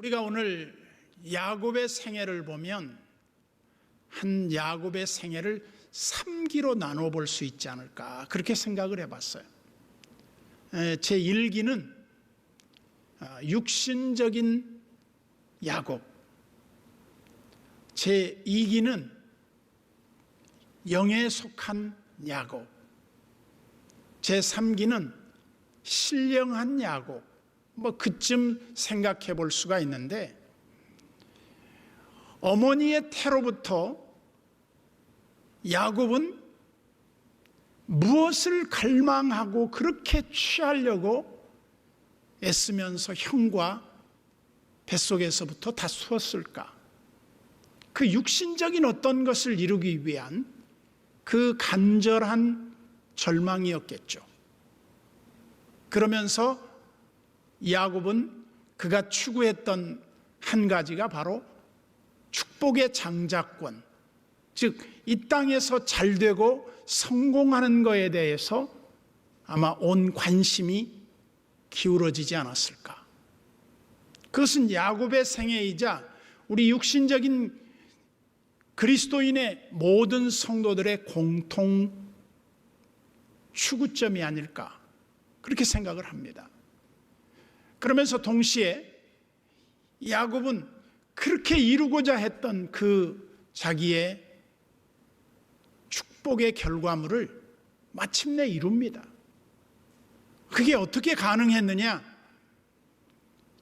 우리가 오늘 야곱의 생애를 보면 한 야곱의 생애를 3기로 나눠 볼 수 있지 않을까 그렇게 생각을 해봤어요. 제 1기는 육신적인 야곱, 제 2기는 영에 속한 야곱, 제 3기는 신령한 야곱, 그쯤 생각해 볼 수가 있는데, 어머니의 태로부터 야곱은 무엇을 갈망하고 그렇게 취하려고 애쓰면서 형과 뱃속에서부터 다투었을까? 그 육신적인 어떤 것을 이루기 위한 그 간절한 절망이었겠죠. 그러면서 야곱은 그가 추구했던 한 가지가 바로 축복의 장자권, 즉 이 땅에서 잘되고 성공하는 것에 대해서 아마 온 관심이 기울어지지 않았을까. 그것은 야곱의 생애이자 우리 육신적인 그리스도인의 모든 성도들의 공통 추구점이 아닐까 그렇게 생각을 합니다. 그러면서 동시에 야곱은 그렇게 이루고자 했던 그 자기의 축복의 결과물을 마침내 이룹니다. 그게 어떻게 가능했느냐?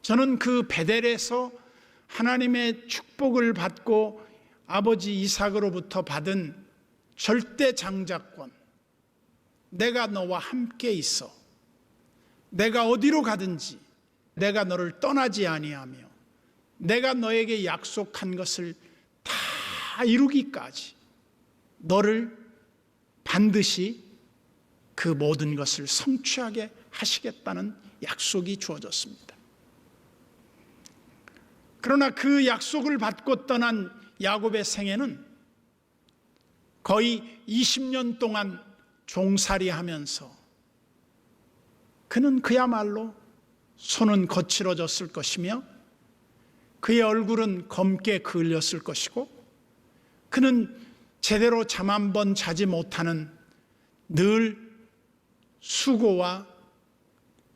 저는 그 베델에서 하나님의 축복을 받고 아버지 이삭으로부터 받은 절대 장자권, 내가 너와 함께 있어, 내가 어디로 가든지 내가 너를 떠나지 아니하며 내가 너에게 약속한 것을 다 이루기까지 너를 반드시 그 모든 것을 성취하게 하시겠다는 약속이 주어졌습니다. 그러나 그 약속을 받고 떠난 야곱의 생애는 거의 20년 동안 종살이하면서 그는 그야말로 손은 거칠어졌을 것이며 그의 얼굴은 검게 그을렸을 것이고 그는 제대로 잠 한 번 자지 못하는 늘 수고와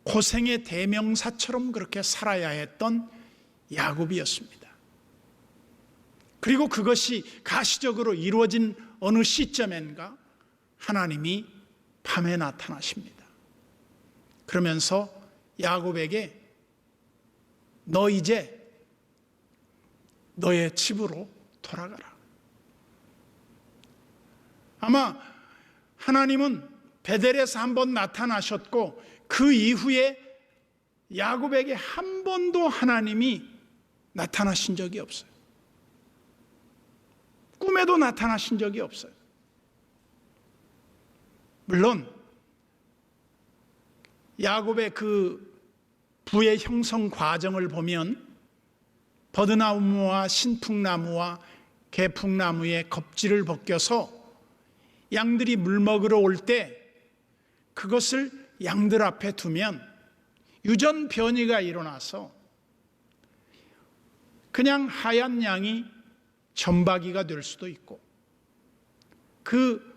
고생의 대명사처럼 그렇게 살아야 했던 야곱이었습니다. 그리고 그것이 가시적으로 이루어진 어느 시점엔가 하나님이 밤에 나타나십니다. 그러면서 야곱에게 너 이제 너의 집으로 돌아가라. 아마 하나님은 베델에서 한번 나타나셨고 그 이후에 야곱에게 한 번도 하나님이 나타나신 적이 없어요. 꿈에도 나타나신 적이 없어요. 물론 야곱의 그 부의 형성 과정을 보면 버드나무와 신풍나무와 개풍나무의 겁질을 벗겨서 양들이 물 먹으러 올 때 그것을 양들 앞에 두면 유전변이가 일어나서 그냥 하얀 양이 점박이가 될 수도 있고 그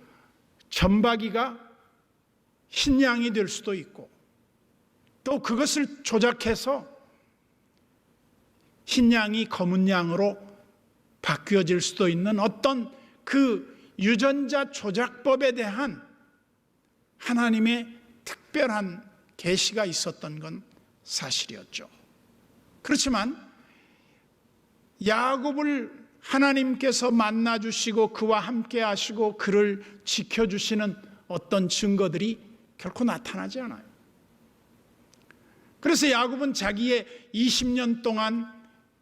점박이가 흰 양이 될 수도 있고 또 그것을 조작해서 흰 양이 검은 양으로 바뀌어질 수도 있는 어떤 그 유전자 조작법에 대한 하나님의 특별한 계시가 있었던 건 사실이었죠. 그렇지만 야곱을 하나님께서 만나주시고 그와 함께 하시고 그를 지켜주시는 어떤 증거들이 결코 나타나지 않아요. 그래서 야곱은 자기의 20년 동안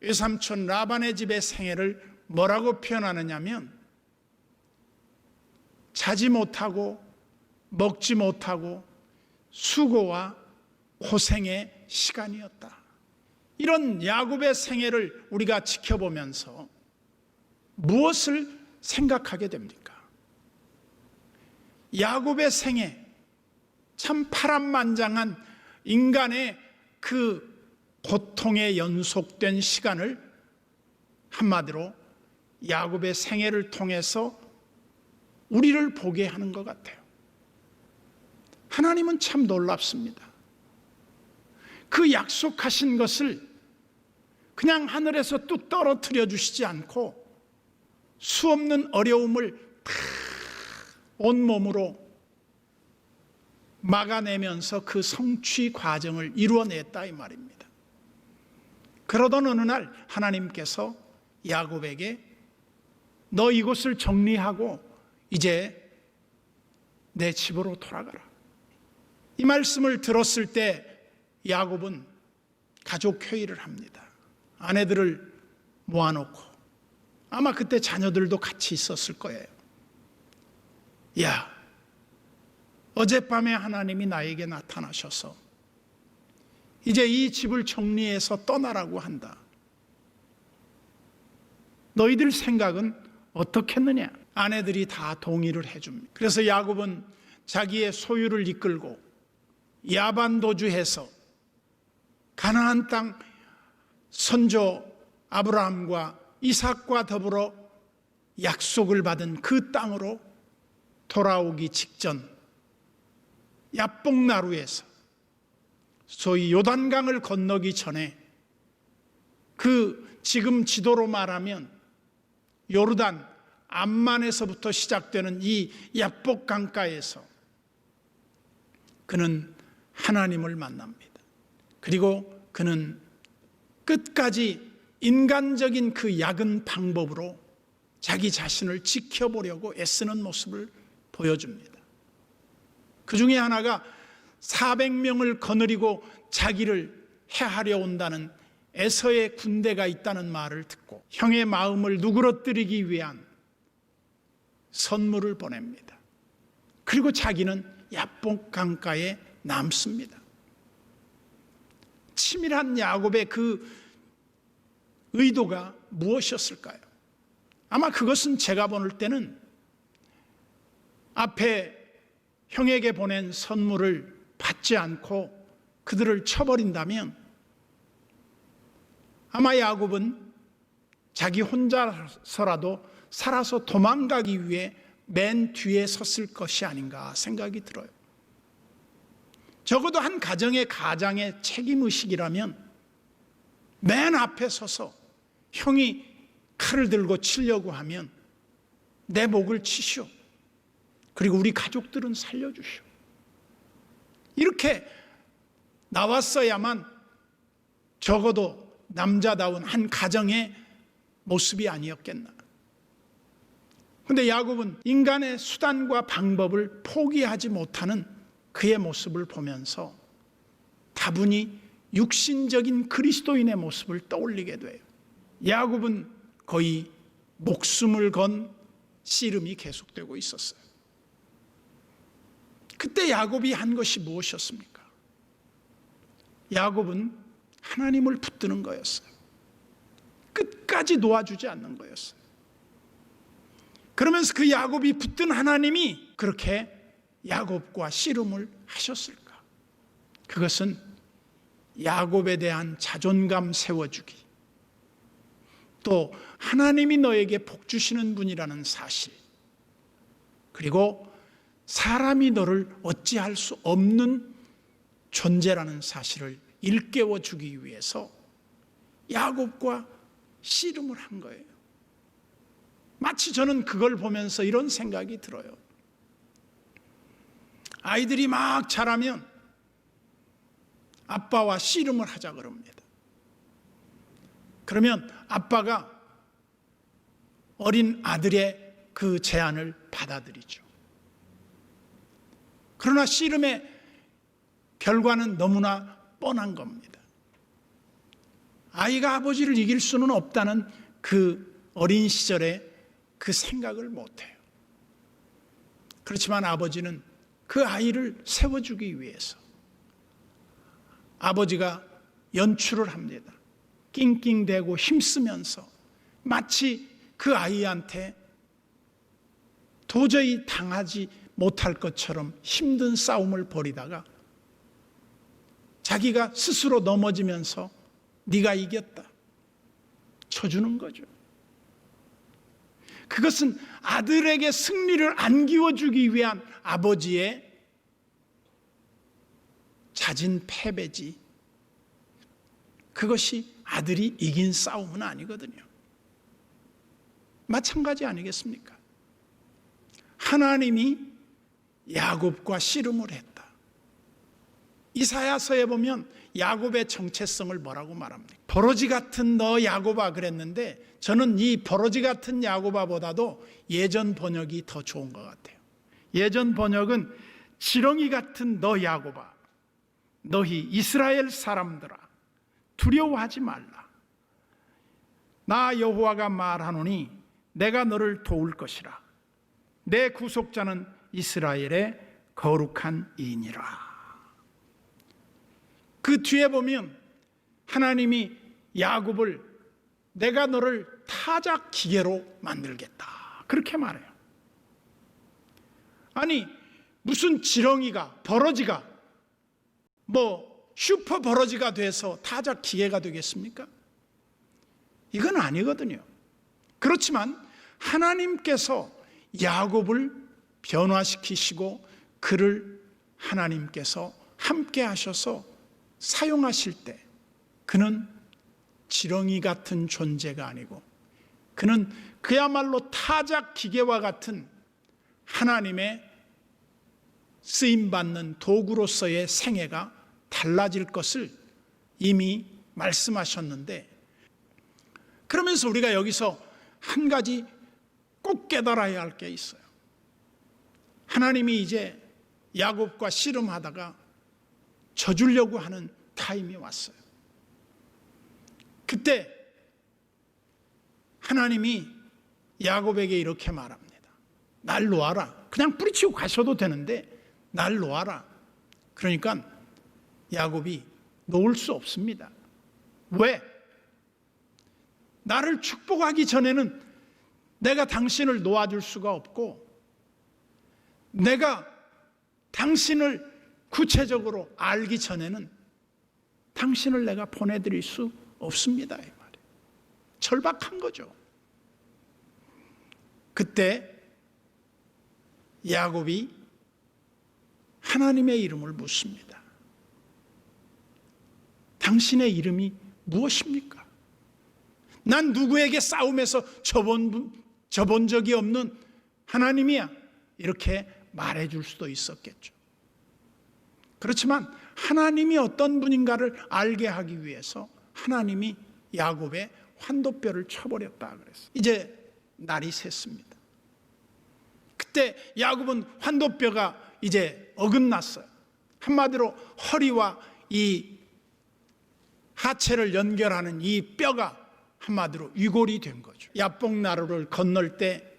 외삼촌 라반의 집의 생애를 뭐라고 표현하느냐면 자지 못하고 먹지 못하고 수고와 고생의 시간이었다. 이런 야곱의 생애를 우리가 지켜보면서 무엇을 생각하게 됩니까? 야곱의 생애, 참 파란만장한 인간의 그 고통의 연속된 시간을 한마디로 야곱의 생애를 통해서 우리를 보게 하는 것 같아요. 하나님은 참 놀랍습니다. 그 약속하신 것을 그냥 하늘에서 뚝 떨어뜨려 주시지 않고 수없는 어려움을 다 온몸으로 막아내면서 그 성취 과정을 이루어냈다 이 말입니다. 그러던 어느 날 하나님께서 야곱에게 너 이곳을 정리하고 이제 내 집으로 돌아가라. 이 말씀을 들었을 때 야곱은 가족 회의를 합니다. 아내들을 모아놓고 아마 그때 자녀들도 같이 있었을 거예요. 야, 어젯밤에 하나님이 나에게 나타나셔서 이제 이 집을 정리해서 떠나라고 한다. 너희들 생각은 어떻겠느냐? 아내들이 다 동의를 해줍니다. 그래서 야곱은 자기의 소유를 이끌고 야반도주해서 가나안 땅 선조 아브라함과 이삭과 더불어 약속을 받은 그 땅으로 돌아오기 직전 야복나루에서 소위 요단강을 건너기 전에 그 지금 지도로 말하면 요르단 암만에서부터 시작되는 이 야복 강가에서 그는 하나님을 만납니다. 그리고 그는 끝까지 인간적인 그 약은 방법으로 자기 자신을 지켜보려고 애쓰는 모습을 보여줍니다. 그 중에 하나가 400명을 거느리고 자기를 해하려 온다는 에서의 군대가 있다는 말을 듣고 형의 마음을 누그러뜨리기 위한 선물을 보냅니다. 그리고 자기는 야복 강가에 남습니다. 치밀한 야곱의 그 의도가 무엇이었을까요? 아마 그것은 제가 볼 때는 앞에 형에게 보낸 선물을 받지 않고 그들을 쳐버린다면 아마 야곱은 자기 혼자서라도 살아서 도망가기 위해 맨 뒤에 섰을 것이 아닌가 생각이 들어요. 적어도 한 가정의 가장의 책임의식이라면 맨 앞에 서서 형이 칼을 들고 치려고 하면 내 목을 치시오. 그리고 우리 가족들은 살려주시오. 이렇게 나왔어야만 적어도 남자다운 한 가정의 모습이 아니었겠나. 그런데 야곱은 인간의 수단과 방법을 포기하지 못하는 그의 모습을 보면서 다분히 육신적인 그리스도인의 모습을 떠올리게 돼요. 야곱은 거의 목숨을 건 씨름이 계속되고 있었어요. 그때 야곱이 한 것이 무엇이었습니까? 야곱은 하나님을 붙드는 거였어요. 끝까지 놓아주지 않는 거였어요. 그러면서 그 야곱이 붙든 하나님이 그렇게 야곱과 씨름을 하셨을까? 그것은 야곱에 대한 자존감 세워주기, 또 하나님이 너에게 복 주시는 분이라는 사실, 그리고 사람이 너를 어찌할 수 없는 존재라는 사실을 일깨워 주기 위해서 야곱과 씨름을 한 거예요. 마치 저는 그걸 보면서 이런 생각이 들어요. 아이들이 막 자라면 아빠와 씨름을 하자 그럽니다. 그러면 아빠가 어린 아들의 그 제안을 받아들이죠. 그러나 씨름의 결과는 너무나 뻔한 겁니다. 아이가 아버지를 이길 수는 없다는 그 어린 시절에 그 생각을 못해요. 그렇지만 아버지는 그 아이를 세워주기 위해서 아버지가 연출을 합니다. 낑낑대고 힘쓰면서 마치 그 아이한테 도저히 당하지 못할 것처럼 힘든 싸움을 벌이다가 자기가 스스로 넘어지면서 네가 이겼다 쳐주는 거죠. 그것은 아들에게 승리를 안기워주기 위한 아버지의 잦은 패배지, 그것이 아들이 이긴 싸움은 아니거든요. 마찬가지 아니겠습니까? 하나님이 야곱과 씨름을 했다. 이사야서에 보면 야곱의 정체성을 뭐라고 말합니까? 버러지 같은 너 야곱아 그랬는데, 저는 이 버러지 같은 야곱아보다도 예전 번역이 더 좋은 것 같아요. 예전 번역은 지렁이 같은 너 야곱아, 너희 이스라엘 사람들아 두려워하지 말라. 나 여호와가 말하노니 내가 너를 도울 것이라. 내 구속자는 이스라엘의 거룩한 이니라. 그 뒤에 보면 하나님이 야곱을 내가 너를 타작 기계로 만들겠다 그렇게 말해요. 아니 무슨 지렁이가, 버러지가 슈퍼 버러지가 돼서 타작 기계가 되겠습니까? 이건 아니거든요. 그렇지만 하나님께서 야곱을 변화시키시고 그를 하나님께서 함께 하셔서 사용하실 때 그는 지렁이 같은 존재가 아니고 그는 그야말로 타작 기계와 같은 하나님의 쓰임받는 도구로서의 생애가 달라질 것을 이미 말씀하셨는데, 그러면서 우리가 여기서 한 가지 꼭 깨달아야 할 게 있어요. 하나님이 이제 야곱과 씨름하다가 져주려고 하는 타임이 왔어요. 그때 하나님이 야곱에게 이렇게 말합니다. 날 놓아라. 그냥 뿌리치고 가셔도 되는데 날 놓아라. 그러니까 야곱이 놓을 수 없습니다. 왜? 나를 축복하기 전에는 내가 당신을 놓아줄 수가 없고, 내가 당신을 구체적으로 알기 전에는 당신을 내가 보내드릴 수 없습니다. 이 말이에요. 절박한 거죠. 그때 야곱이 하나님의 이름을 묻습니다. 당신의 이름이 무엇입니까? 난 누구에게 싸움에서 져본 적이 없는 하나님이야. 이렇게 말해줄 수도 있었겠죠. 그렇지만 하나님이 어떤 분인가를 알게 하기 위해서 하나님이 야곱의 환도뼈를 쳐버렸다 그랬어요. 이제 날이 샜습니다. 그때 야곱은 환도뼈가 이제 어긋났어요. 한마디로 허리와 이 하체를 연결하는 이 뼈가 한마디로 위골이 된 거죠. 야복나루를 건널 때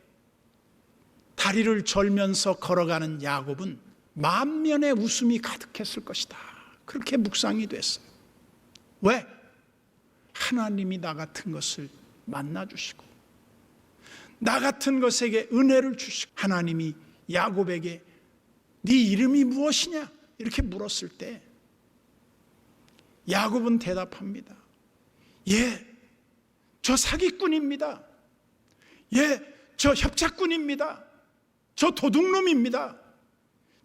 다리를 절면서 걸어가는 야곱은 만면의 웃음이 가득했을 것이다. 그렇게 묵상이 됐어요. 왜? 하나님이 나 같은 것을 만나주시고 나 같은 것에게 은혜를 주시고, 하나님이 야곱에게 네 이름이 무엇이냐 이렇게 물었을 때 야곱은 대답합니다. 예, 저 사기꾼입니다. 예, 저 협착꾼입니다. 저 도둑놈입니다.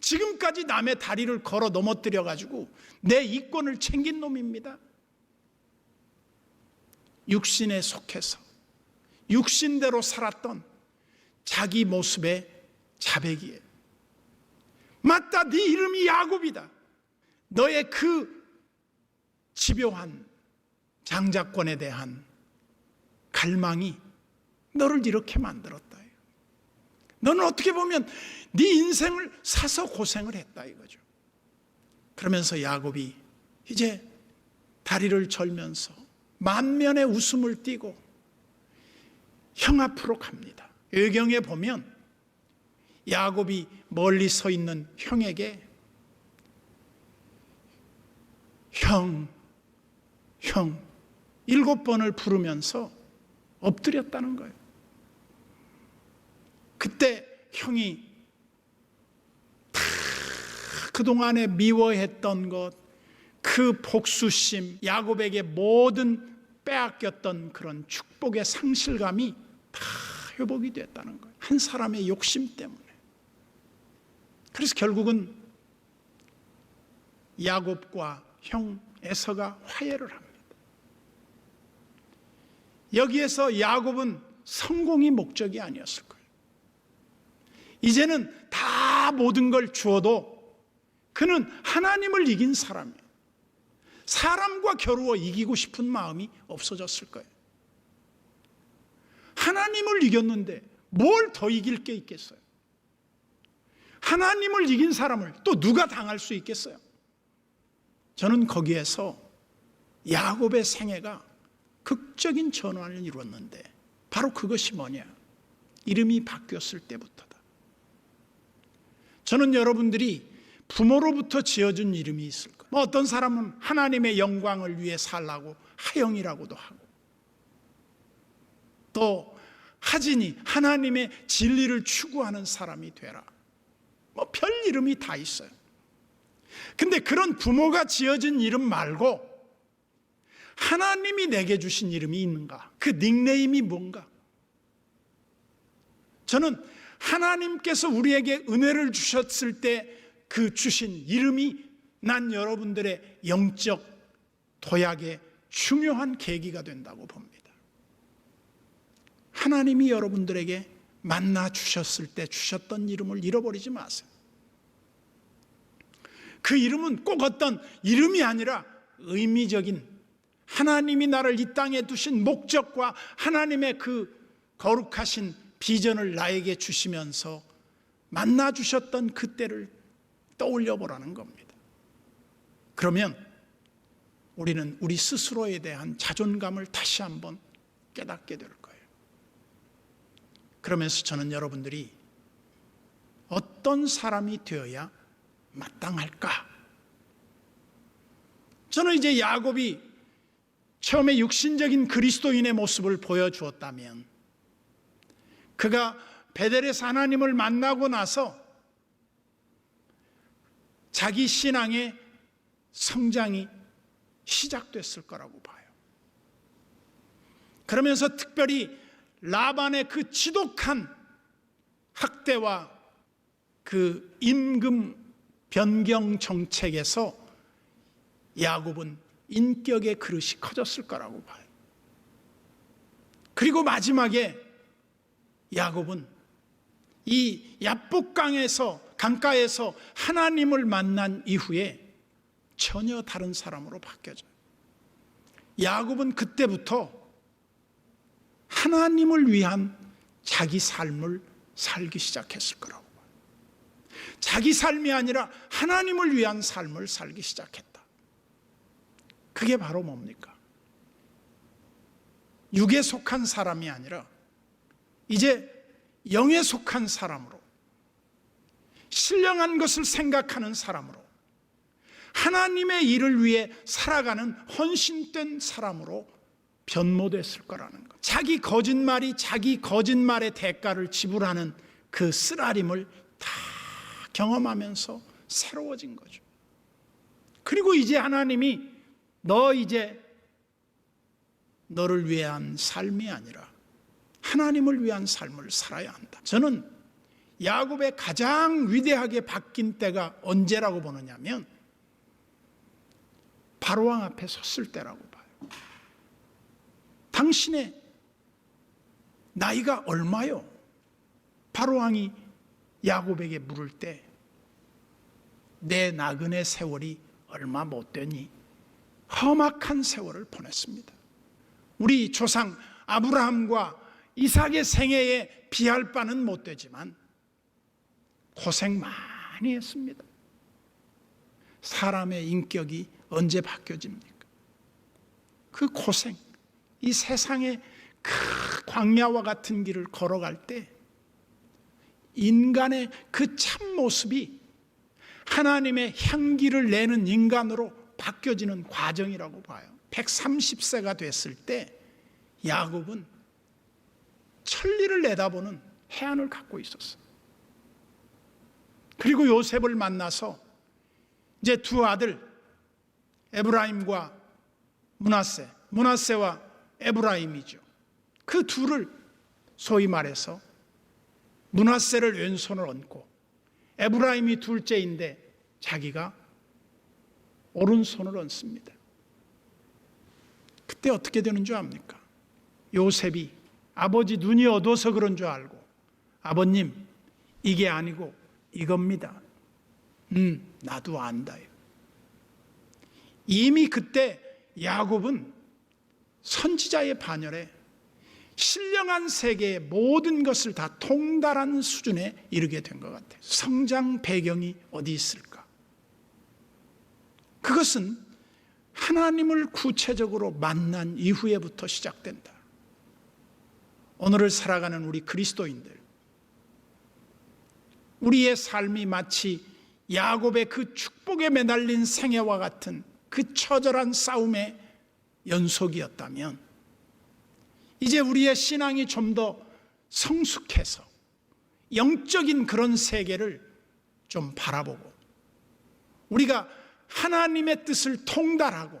지금까지 남의 다리를 걸어 넘어뜨려 가지고 내 이권을 챙긴 놈입니다. 육신에 속해서 육신대로 살았던 자기 모습의 자백이에요. 맞다, 네 이름이 야곱이다. 너의 그 집요한 장자권에 대한 갈망이 너를 이렇게 만들었다. 너는 어떻게 보면 네 인생을 사서 고생을 했다 이거죠. 그러면서 야곱이 이제 다리를 절면서 만면의 웃음을 띠고 형 앞으로 갑니다. 외경에 보면 야곱이 멀리 서 있는 형에게 형 7번을 부르면서 엎드렸다는 거예요. 그때 형이 다 그동안에 미워했던 것, 그 그 복수심, 야곱에게 모든 빼앗겼던 그런 축복의 상실감이 다 회복이 됐다는 거예요. 한 사람의 욕심 때문에. 그래서 결국은 야곱과 형 에서가 화해를 합니다. 여기에서 야곱은 성공이 목적이 아니었을 거예요. 이제는 다 모든 걸 주어도 그는 하나님을 이긴 사람이에요. 사람과 겨루어 이기고 싶은 마음이 없어졌을 거예요. 하나님을 이겼는데 뭘 더 이길 게 있겠어요? 하나님을 이긴 사람을 또 누가 당할 수 있겠어요? 저는 거기에서 야곱의 생애가 극적인 전환을 이뤘는데 바로 그것이 뭐냐? 이름이 바뀌었을 때부터다. 저는 여러분들이 부모로부터 지어준 이름이 있을 거예요. 어떤 사람은 하나님의 영광을 위해 살라고 하영이라고도 하고, 또 하진이 하나님의 진리를 추구하는 사람이 되라. 별 이름이 다 있어요. 근데 그런 부모가 지어준 이름 말고 하나님이 내게 주신 이름이 있는가? 그 닉네임이 뭔가? 저는 하나님께서 우리에게 은혜를 주셨을 때 그 주신 이름이 난 여러분들의 영적 도약의 중요한 계기가 된다고 봅니다. 하나님이 여러분들에게 만나 주셨을 때 주셨던 이름을 잃어버리지 마세요. 그 이름은 꼭 어떤 이름이 아니라 의미적인 하나님이 나를 이 땅에 두신 목적과 하나님의 그 거룩하신 비전을 나에게 주시면서 만나 주셨던 그때를 떠올려 보라는 겁니다. 그러면 우리는 우리 스스로에 대한 자존감을 다시 한번 깨닫게 될 거예요. 그러면서 저는 여러분들이 어떤 사람이 되어야 마땅할까? 저는 이제 야곱이 처음에 육신적인 그리스도인의 모습을 보여주었다면, 그가 베델에서 하나님을 만나고 나서 자기 신앙의 성장이 시작됐을 거라고 봐요. 그러면서 특별히 라반의 그 지독한 학대와 그 임금 변경 정책에서 야곱은 인격의 그릇이 커졌을 거라고 봐요. 그리고 마지막에 야곱은 이 강가에서 하나님을 만난 이후에 전혀 다른 사람으로 바뀌어져요. 야곱은 그때부터 하나님을 위한 자기 삶을 살기 시작했을 거라고 봐요. 자기 삶이 아니라 하나님을 위한 삶을 살기 시작했다. 그게 바로 뭡니까? 육에 속한 사람이 아니라 이제 영에 속한 사람으로, 신령한 것을 생각하는 사람으로, 하나님의 일을 위해 살아가는 헌신된 사람으로 변모됐을 거라는 것. 자기 거짓말의 대가를 지불하는 그 쓰라림을 다 경험하면서 새로워진 거죠. 그리고 이제 하나님이 너를 위한 삶이 아니라 하나님을 위한 삶을 살아야 한다. 저는 야곱의 가장 위대하게 바뀐 때가 언제라고 보느냐면 바로왕 앞에 섰을 때라고 봐요. 당신의 나이가 얼마요? 바로왕이 야곱에게 물을 때 내 나그네 세월이 얼마 못 되니 험악한 세월을 보냈습니다. 우리 조상 아브라함과 이삭의 생애에 비할 바는 못 되지만 고생 많이 했습니다. 사람의 인격이 언제 바뀌어집니까? 그 고생, 이 세상의 그 광야와 같은 길을 걸어갈 때 인간의 그 참모습이 하나님의 향기를 내는 인간으로 바뀌어지는 과정이라고 봐요. 130세가 됐을 때 야곱은 천리를 내다보는 해안을 갖고 있었어요. 그리고 요셉을 만나서 이제 두 아들 에브라임과 므낫세, 므낫세와 에브라임이죠. 그 둘을 소위 말해서 므낫세를 왼손을 얹고 에브라임이 둘째인데 자기가 오른손을 얹습니다. 그때 어떻게 되는 줄 압니까? 요셉이 아버지 눈이 어두워서 그런 줄 알고 아버님 이게 아니고 이겁니다. 나도 안다요. 이미 그때 야곱은 선지자의 반열에 신령한 세계의 모든 것을 다 통달하는 수준에 이르게 된 것 같아요. 성장 배경이 어디 있을까? 그것은 하나님을 구체적으로 만난 이후에부터 시작된다. 오늘을 살아가는 우리 그리스도인들, 우리의 삶이 마치 야곱의 그 축복에 매달린 생애와 같은 그 처절한 싸움의 연속이었다면 이제 우리의 신앙이 좀 더 성숙해서 영적인 그런 세계를 좀 바라보고 우리가 하나님의 뜻을 통달하고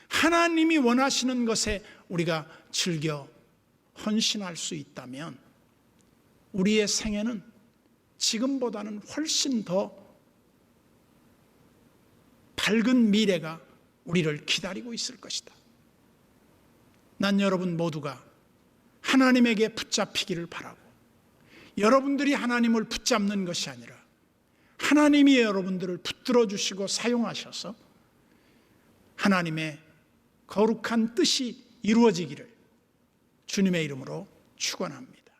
하나님이 원하시는 것에 우리가 즐겨 헌신할 수 있다면 우리의 생애는 지금보다는 훨씬 더 밝은 미래가 우리를 기다리고 있을 것이다. 난 여러분 모두가 하나님에게 붙잡히기를 바라고 여러분들이 하나님을 붙잡는 것이 아니라 하나님이 여러분들을 붙들어 주시고 사용하셔서 하나님의 거룩한 뜻이 이루어지기를 주님의 이름으로 축원합니다.